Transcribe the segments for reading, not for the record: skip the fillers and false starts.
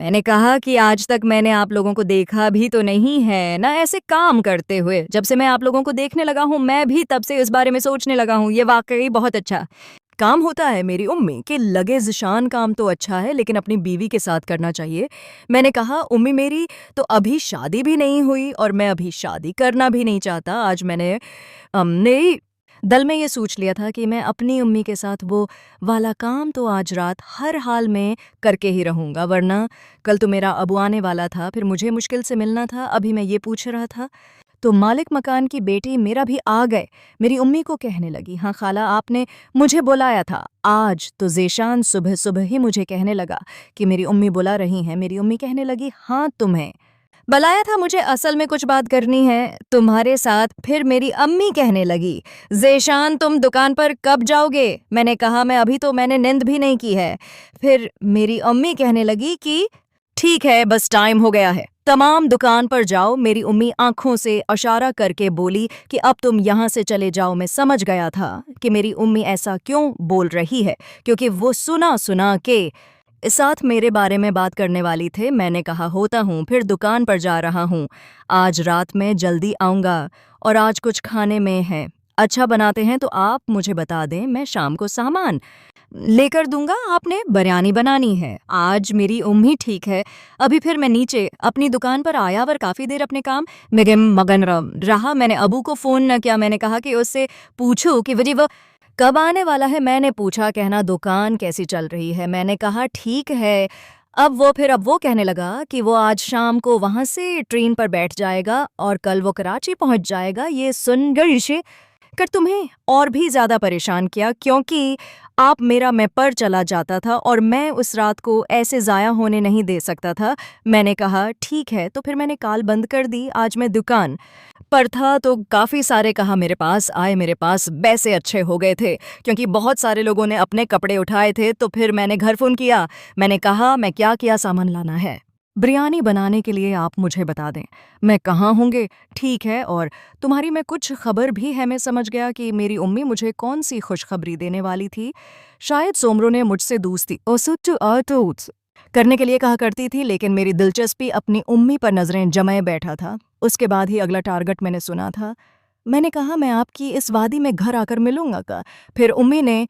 मैंने कहा कि आज तक मैंने आप लोगों को देखा भी तो नहीं है ना ऐसे काम करते हुए। जब से मैं आप लोगों को देखने लगा हूँ, मैं भी तब से इस बारे में सोचने लगा हूँ। ये वाक़ई बहुत अच्छा काम होता है मेरी उम्मी कि लगे ज़िशान काम तो अच्छा है लेकिन अपनी बीवी के साथ करना चाहिए। मैंने कहा उम्मी मेरी तो अभी शादी भी नहीं हुई और मैं अभी शादी करना भी नहीं चाहता। आज मैंने हमने दल में ये सोच लिया था कि मैं अपनी उम्मी के साथ वो वाला काम तो आज रात हर हाल में करके ही रहूँगा, वरना कल तो मेरा अबू आने वाला था, फिर मुझे मुश्किल से मिलना था। अभी मैं ये पूछ रहा था तो मालिक मकान की बेटी मेरा भी आ गए। मेरी उम्मी को कहने लगी, हाँ खाला आपने मुझे बुलाया था आज। तो ज़ेशान सुबह सुबह ही मुझे कहने लगा कि मेरी उम्मी बुला रही हैं। मेरी उम्मी कहने लगी, हाँ तुम्हें बुलाया था, मुझे असल में कुछ बात करनी है तुम्हारे साथ। फिर मेरी अम्मी कहने लगी, ज़ेशान तुम दुकान पर कब जाओगे? मैंने कहा मैं अभी तो मैंने नींद भी नहीं की है। फिर मेरी अम्मी कहने लगी कि ठीक है बस टाइम हो गया है, तमाम दुकान पर जाओ। मेरी उम्मी आंखों से इशारा करके बोली कि अब तुम यहाँ से चले जाओ। मैं समझ गया था कि मेरी उम्मी ऐसा क्यों बोल रही है, क्योंकि वो सुना सुना के साथ मेरे बारे में बात करने वाली थे। मैंने कहा होता हूँ, फिर दुकान पर जा रहा हूँ। आज रात में जल्दी आऊँगा और आज कुछ खाने में है अच्छा बनाते हैं तो आप मुझे बता दें, मैं शाम को सामान लेकर दूंगा। आपने बिरयानी बनानी है आज। मेरी उम्मीद ठीक है। अभी फिर मैं नीचे अपनी दुकान पर आया और काफ़ी देर अपने काम में मगन रहा। मैंने अबू को फ़ोन न किया। मैंने कहा कि उससे पूछूं कि वह कब आने वाला है। मैंने पूछा, कहना दुकान कैसी चल रही है। मैंने कहा ठीक है। अब वो कहने लगा कि वो आज शाम को वहाँ से ट्रेन पर बैठ जाएगा और कल वो कराची पहुँच जाएगा। ये सुन कर तुम्हें और भी ज़्यादा परेशान किया, क्योंकि आप मेरा मैं पर चला जाता था और मैं उस रात को ऐसे ज़ाया होने नहीं दे सकता था। मैंने कहा ठीक है। तो फिर मैंने कॉल बंद कर दी। आज मैं दुकान पर था तो काफ़ी सारे कहा मेरे पास आए। मेरे पास पैसे अच्छे हो गए थे क्योंकि बहुत सारे लोगों ने अपने कपड़े उठाए थे। तो फिर मैंने घर फ़ोन किया। मैंने कहा मैं क्या सामान लाना है बिरयानी बनाने के लिए, आप मुझे बता दें मैं कहाँ होंगे। ठीक है, और तुम्हारी मैं कुछ खबर भी है। मैं समझ गया कि मेरी उम्मी मुझे कौन सी खुशखबरी देने वाली थी। शायद सोमरो ने मुझसे दोस्ती करने के लिए कहा करती थी, लेकिन मेरी दिलचस्पी अपनी उम्मी पर नज़रें जमाए बैठा था। उसके बाद ही अगला टारगेट मैंने सुना था। मैंने कहा मैं आपकी इस वादी में घर आकर मिलूंगा का। फिर उम्मी ने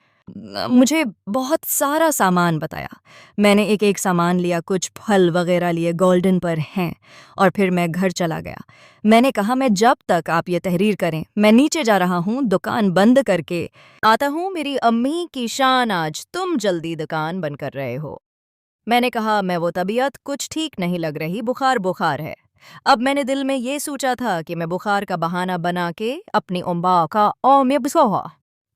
मुझे बहुत सारा सामान बताया। मैंने एक एक सामान लिया, कुछ फल वगैरह लिए, गोल्डन पर हैं, और फिर मैं घर चला गया। मैंने कहा मैं जब तक आप ये तहरीर करें मैं नीचे जा रहा हूँ, दुकान बंद करके आता हूँ। मेरी अम्मी की शान, आज तुम जल्दी दुकान बंद कर रहे हो। मैंने कहा मैं वो तबीयत कुछ ठीक नहीं लग रही, बुखार बुखार है। अब मैंने दिल में ये सोचा था कि मैं बुखार का बहाना बना के अपनी उम्बा का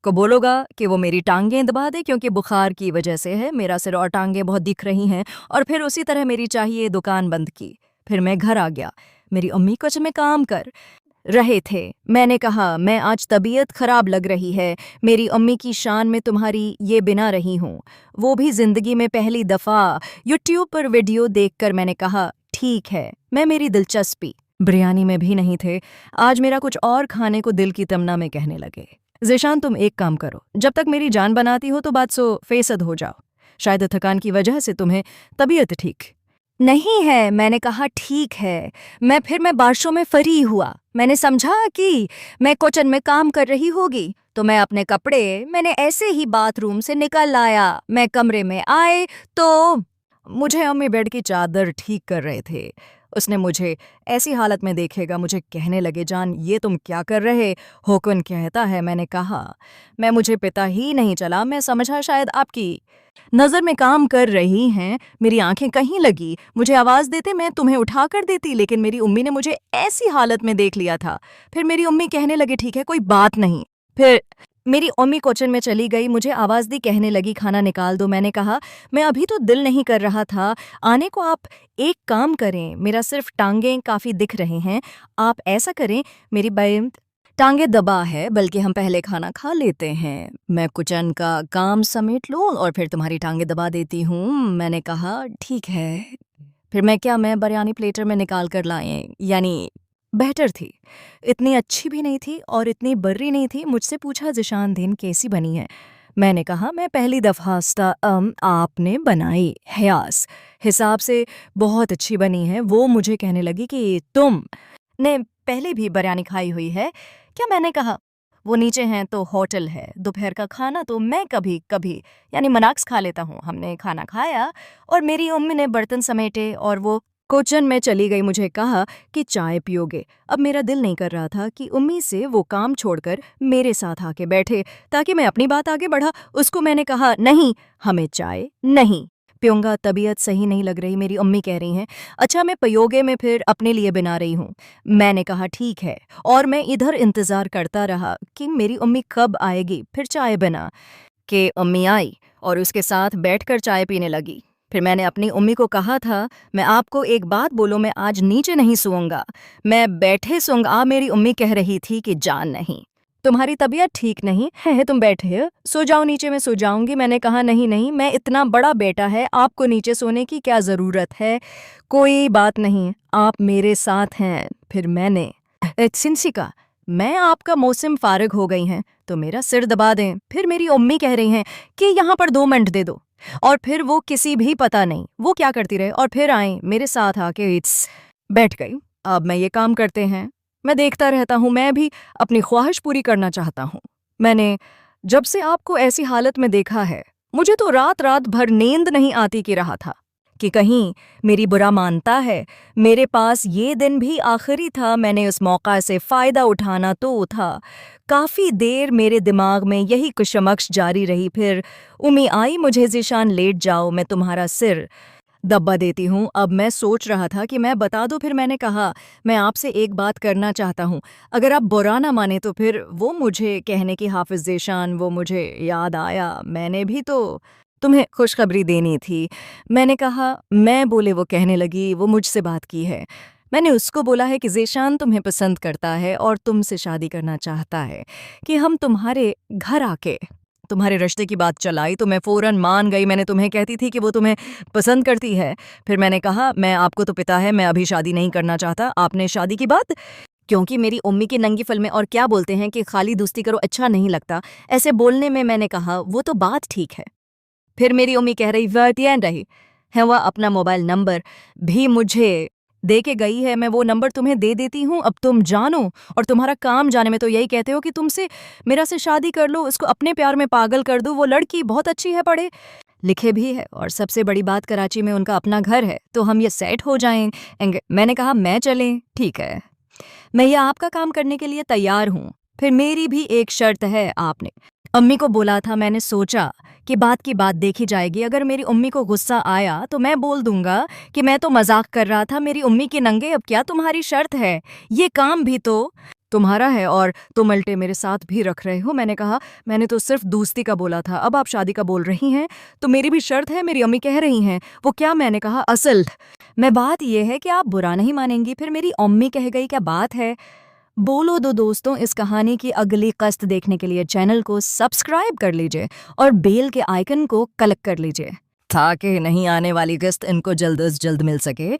को बोलूँगा कि वो मेरी टांगें दबा दे, क्योंकि बुखार की वजह से है। मेरा सिर और टांगें बहुत दिख रही हैं। और फिर उसी तरह मेरी चाहिए दुकान बंद की। फिर मैं घर आ गया। मेरी अम्मी कुछ में काम कर रहे थे। मैंने कहा मैं आज तबीयत खराब लग रही है। मेरी अम्मी की शान में तुम्हारी ये बिना रही हूँ, वो भी जिंदगी में पहली दफ़ा यूट्यूब पर वीडियो देखकर। मैंने कहा ठीक है। मैं मेरी दिलचस्पी बिरयानी में भी नहीं थे। आज मेरा कुछ और खाने को दिल की तमन्ना में कहने लगे, ज़ेशान तुम एक काम करो, जब तक मेरी जान बनाती हो तो बात सो फेसद हो जाओ। शायद थकान की वजह से तुम्हें तबीयत ठीक नहीं है। मैंने कहा ठीक है। मैं बारिशों में फरी हुआ। मैंने समझा कि मैं किचन में काम कर रही होगी, तो मैं अपने कपड़े मैंने ऐसे ही बाथरूम से निकल आया। मैं कमरे में आए तो मुझे अम्मी बेड की चादर ठीक कर रहे थे। उसने मुझे ऐसी हालत में देखेगा, मुझे कहने लगे जान ये तुम क्या कर रहे हो? कौन कहता है? मैंने कहा मैं मुझे पता ही नहीं चला। मैं समझा शायद आपकी नज़र में काम कर रही हैं। मेरी आंखें कहीं लगी, मुझे आवाज़ देते मैं तुम्हें उठा कर देती, लेकिन मेरी उम्मी ने मुझे ऐसी हालत में देख लिया था। फिर मेरी उम्मी कहने लगी ठीक है कोई बात नहीं। फिर मेरी उम्मी किचन में चली गई, मुझे आवाज़ दी, कहने लगी खाना निकाल दो। मैंने कहा मैं अभी तो दिल नहीं कर रहा था आने को। आप एक काम करें, मेरा सिर्फ टांगें काफ़ी दिख रहे हैं। आप ऐसा करें, मेरी टांगे दबा है, बल्कि हम पहले खाना खा लेते हैं। मैं किचन का काम समेट लूँ और फिर तुम्हारी टांगे दबा देती हूँ। मैंने कहा ठीक है। फिर मैं बिरयानी प्लेटर में निकाल कर लाए, यानी बेहतर थी। इतनी अच्छी भी नहीं थी और इतनी बर्री नहीं थी। मुझसे पूछा ज़िशान दिन कैसी बनी है? मैंने कहा, मैं पहली दफ़ा आपने बनाई हयास हिसाब से बहुत अच्छी बनी है। वो मुझे कहने लगी कि तुम ने पहले भी बिरयानी खाई हुई है क्या? मैंने कहा, वो नीचे हैं तो होटल है, दोपहर का खाना तो मैं कभी कभी यानी मनाक्स खा लेता हूँ। हमने खाना खाया और मेरी अम्मी ने बर्तन समेटे और वो किचन में चली गई। मुझे कहा कि चाय पियोगे? अब मेरा दिल नहीं कर रहा था कि उम्मी से वो काम छोड़कर मेरे साथ आके बैठे ताकि मैं अपनी बात आगे बढ़ा। उसको मैंने कहा, नहीं, हमें चाय नहीं पीऊंगा, तबीयत सही नहीं लग रही। मेरी अम्मी कह रही हैं, अच्छा मैं पियोगे में फिर अपने लिए बना रही हूँ। मैंने कहा ठीक है, और मैं इधर इंतज़ार करता रहा कि मेरी अम्मी कब आएगी फिर चाय बना के। अम्मी आई और उसके साथ बैठकर चाय पीने लगी। फिर मैंने अपनी अम्मी को कहा था, मैं आपको एक बात बोलूं, मैं आज नीचे नहीं सोऊंगा, मैं बैठे सोऊंगा। मेरी अम्मी कह रही थी कि जान नहीं, तुम्हारी तबीयत ठीक नहीं है, तुम बैठे हो, सो जाओ नीचे, मैं सो जाऊंगी। मैंने कहा नहीं नहीं, मैं इतना बड़ा बेटा है, आपको नीचे सोने की क्या ज़रूरत है? कोई बात नहीं, आप मेरे साथ हैं। फिर मैंने सिंसिका, मैं आपका मौसम फारिग हो गई हैं तो मेरा सिर दबा दें। फिर मेरी अम्मी कह रही हैं कि यहाँ पर 2 मिनट दे दो, और फिर वो किसी भी पता नहीं वो क्या करती रहे, और फिर आए मेरे साथ आके इट्स बैठ गई। अब मैं ये काम करते हैं, मैं देखता रहता हूँ, मैं भी अपनी ख्वाहिश पूरी करना चाहता हूँ। मैंने जब से आपको ऐसी हालत में देखा है, मुझे तो रात रात भर नींद नहीं आती कि रहा था कि कहीं मेरी बुरा मानता है। मेरे पास ये दिन भी आखिरी था, मैंने उस मौका से फ़ायदा उठाना तो था। काफ़ी देर मेरे दिमाग में यही कुशमक्श जारी रही। फिर उम्मी आई, मुझे ज़ीशान लेट जाओ, मैं तुम्हारा सिर दब्बा देती हूँ। अब मैं सोच रहा था कि मैं बता दूँ। फिर मैंने कहा, मैं आपसे एक बात करना चाहता हूँ, अगर आप बुरा ना माने तो। फिर वो मुझे कहने की, हाफिज़ ज़ीशान, वो मुझे याद आया, मैंने भी तो तुम्हें खुशखबरी देनी थी। मैंने कहा, मैं बोले, वो कहने लगी, वो मुझसे बात की है। मैंने उसको बोला है कि ज़ीशान तुम्हें पसंद करता है और तुमसे शादी करना चाहता है, कि हम तुम्हारे घर आके तुम्हारे रिश्ते की बात चलाई तो मैं फ़ौरन मान गई। मैंने तुम्हें कहती थी कि वो तुम्हें पसंद करती है। फिर मैंने कहा, मैं आपको तो पिता है, मैं अभी शादी नहीं करना चाहता। आपने शादी की बात, क्योंकि मेरी उम्मी की नंगी फिल्में और क्या बोलते हैं कि खाली दोस्ती करो, अच्छा नहीं लगता ऐसे बोलने में। मैंने कहा, वो तो बात ठीक है। फिर मेरी उम्मी कह रही, वर्तियान रही है, वह अपना मोबाइल नंबर भी मुझे दे के गई है, मैं वो नंबर तुम्हें दे देती हूँ, अब तुम जानो, और तुम्हारा काम जाने में तो यही कहते हो कि तुमसे मेरा से शादी कर लो, उसको अपने प्यार में पागल कर दो। वो लड़की बहुत अच्छी है, पढ़े लिखे भी है, और सबसे बड़ी बात, कराची में उनका अपना घर है, तो हम ये सेट हो जाएंगे। मैंने कहा, मैं चलें? ठीक है, मैं ये आपका काम करने के लिए तैयार हूँ। फिर मेरी भी एक शर्त है। आपने अम्मी को बोला था, मैंने सोचा कि बात की बात देखी जाएगी। अगर मेरी उम्मी को गुस्सा आया तो मैं बोल दूंगा कि मैं तो मजाक कर रहा था। मेरी उम्मी के नंगे, अब क्या तुम्हारी शर्त है? ये काम भी तो तुम्हारा है और तुम उल्टे मेरे साथ भी रख रहे हो। मैंने कहा, मैंने तो सिर्फ दोस्ती का बोला था, अब आप शादी का बोल रही हैं, तो मेरी भी शर्त है। मेरी अम्मी कह रही हैं, वो क्या? मैंने कहा, असल मैं बात यह है कि आप बुरा नहीं मानेंगी। फिर मेरी अम्मी कह गई, क्या बात है? बोलो दो दोस्तों, इस कहानी की अगली कस्त देखने के लिए चैनल को सब्सक्राइब कर लीजिए और बेल के आइकन को क्लिक कर लीजिए ताकि नहीं आने वाली किस्त इनको जल्द से जल्द मिल सके।